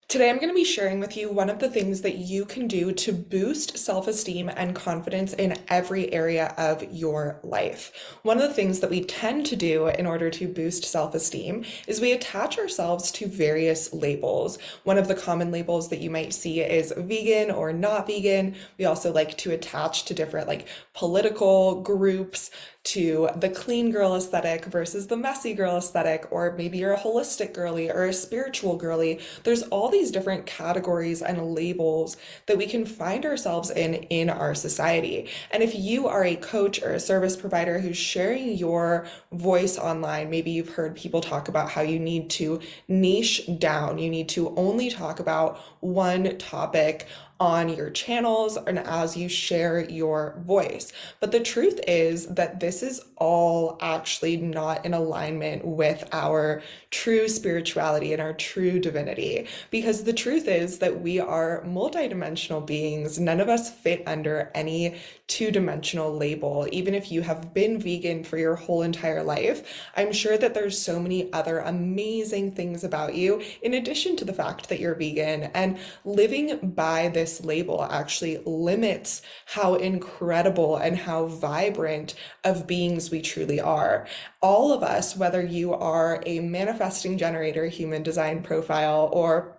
Today, I'm going to be sharing with you one of the things that you can do to boost self-esteem and confidence in every area of your life. One of the things that we tend to do in order to boost self-esteem is we attach ourselves to various labels. One of the common labels that you might see is vegan or not vegan. We also like to attach to different political groups, to the clean girl aesthetic versus the messy girl aesthetic, or maybe you're a holistic girly or a spiritual girly. There's all these different categories and labels that we can find ourselves in our society. And if you are a coach or a service provider who's sharing your voice online, maybe you've heard people talk about how you need to niche down. You need to only talk about one topic on your channels and as you share your voice. But the truth is that this is all actually not in alignment with our true spirituality and our true divinity. Because the truth is that we are multidimensional beings. None of us fit under any two-dimensional label. Even if you have been vegan for your whole entire life, I'm sure that there's so many other amazing things about you, in addition to the fact that you're vegan. And living by this label actually limits how incredible and how vibrant of beings we truly are. All of us, whether you are a manifesting generator, human design profile, or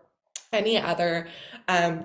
any other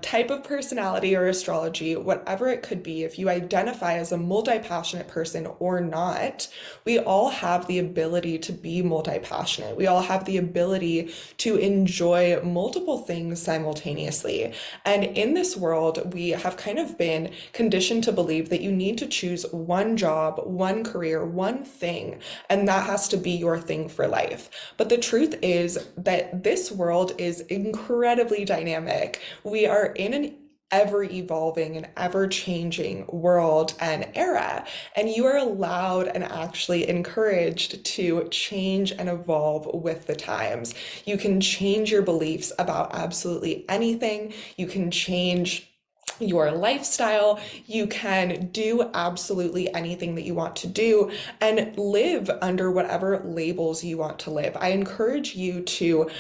type of personality or astrology, whatever it could be, if you identify as a multi-passionate person or not, we all have the ability to be multi-passionate. We all have the ability to enjoy multiple things simultaneously. And in this world, we have kind of been conditioned to believe that you need to choose one job, one career, one thing, and that has to be your thing for life. But the truth is that this world is incredibly dynamic. We are in an ever evolving and ever changing world and era. And you are allowed and actually encouraged to change and evolve with the times. You can change your beliefs about absolutely anything. You can change your lifestyle. You can do absolutely anything that you want to do and live under whatever labels you want to live. I encourage you to,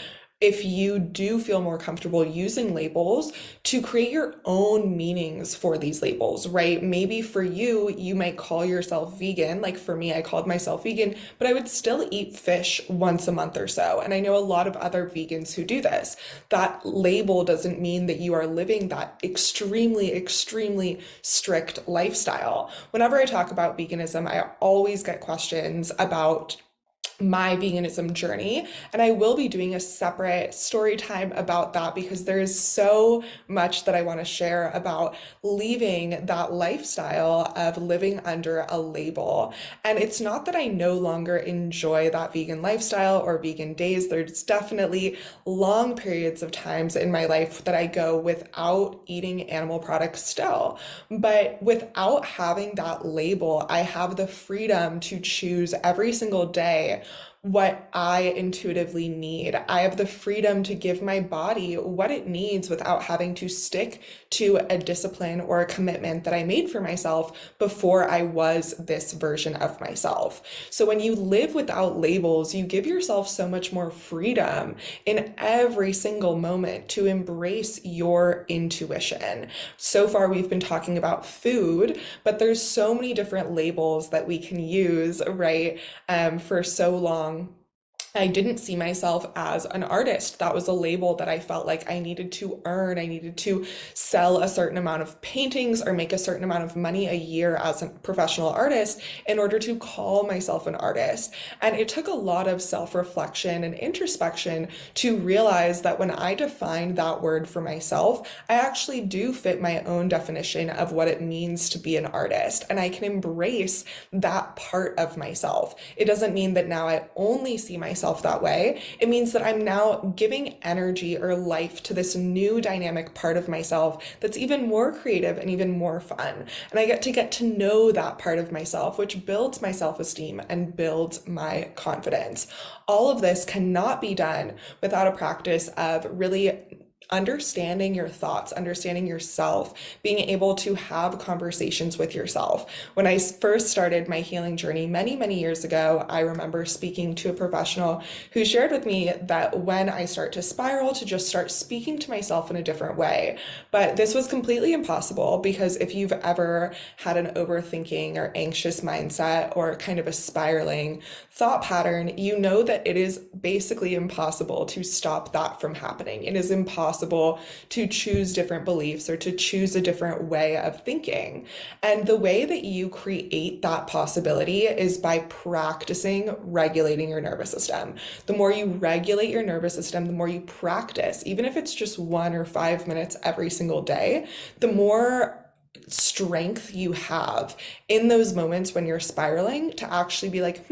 if you do feel more comfortable using labels, to create your own meanings for these labels, right? Maybe for you, you might call yourself vegan. Like for me, I called myself vegan, but I would still eat fish once a month or so. And I know a lot of other vegans who do this. That label doesn't mean that you are living that extremely, extremely strict lifestyle. Whenever I talk about veganism, I always get questions about my veganism journey, and I will be doing a separate story time about that because there is so much that I want to share about leaving that lifestyle of living under a label. And it's not that I no longer enjoy that vegan lifestyle or vegan days. There's definitely long periods of times in my life that I go without eating animal products still. But without having that label, I have the freedom to choose every single day what I intuitively need. I have the freedom to give my body what it needs without having to stick to a discipline or a commitment that I made for myself before I was this version of myself. So when you live without labels, you give yourself so much more freedom in every single moment to embrace your intuition. So far, we've been talking about food, but there's so many different labels that we can use, right? For so long, I didn't see myself as an artist. That was a label that I felt like I needed to earn. I needed to sell a certain amount of paintings or make a certain amount of money a year as a professional artist in order to call myself an artist. And it took a lot of self-reflection and introspection to realize that when I defined that word for myself, I actually do fit my own definition of what it means to be an artist. And I can embrace that part of myself. It doesn't mean that now I only see myself that way. It means that I'm now giving energy or life to this new dynamic part of myself that's even more creative and even more fun. And I get to know that part of myself, which builds my self-esteem and builds my confidence. All of this cannot be done without a practice of really understanding your thoughts, understanding yourself, being able to have conversations with yourself. When I first started my healing journey many, many years ago, I remember speaking to a professional who shared with me that when I start to spiral, to just start speaking to myself in a different way. But this was completely impossible because if you've ever had an overthinking or anxious mindset or kind of a spiraling thought pattern, you know that it is basically impossible to stop that from happening. It is impossible to choose different beliefs or to choose a different way of thinking. And the way that you create that possibility is by practicing regulating your nervous system. The more you regulate your nervous system, the more you practice, even if it's just 1 or 5 minutes every single day, the more strength you have in those moments when you're spiraling to actually be like,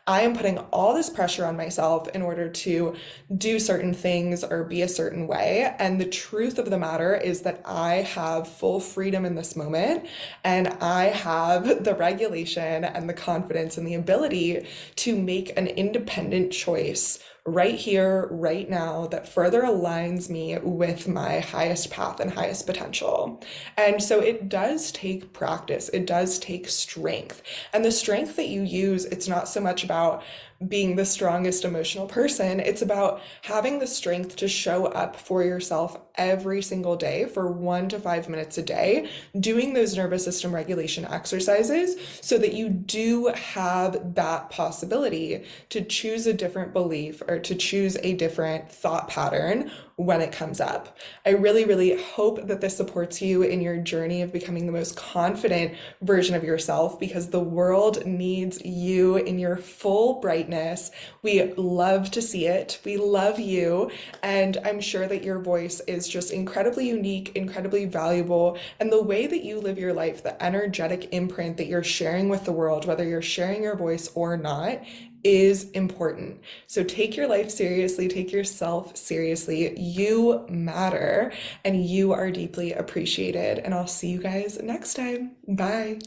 I am putting all this pressure on myself in order to do certain things or be a certain way. And the truth of the matter is that I have full freedom in this moment, and I have the regulation and the confidence and the ability to make an independent choice right here, right now, that further aligns me with my highest path and highest potential. And so it does take practice, it does take strength. And the strength that you use, it's not so much about being the strongest emotional person, it's about having the strength to show up for yourself every single day for 1 to 5 minutes a day, doing those nervous system regulation exercises so that you do have that possibility to choose a different belief or to choose a different thought pattern when it comes up. I really, really hope that this supports you in your journey of becoming the most confident version of yourself, because the world needs you in your full brightness. We love to see it. We love you. And I'm sure that your voice is just incredibly unique, incredibly valuable. And the way that you live your life, the energetic imprint that you're sharing with the world, whether you're sharing your voice or not, is important. So take your life seriously, take yourself seriously. You matter and you are deeply appreciated. And I'll see you guys next time. Bye.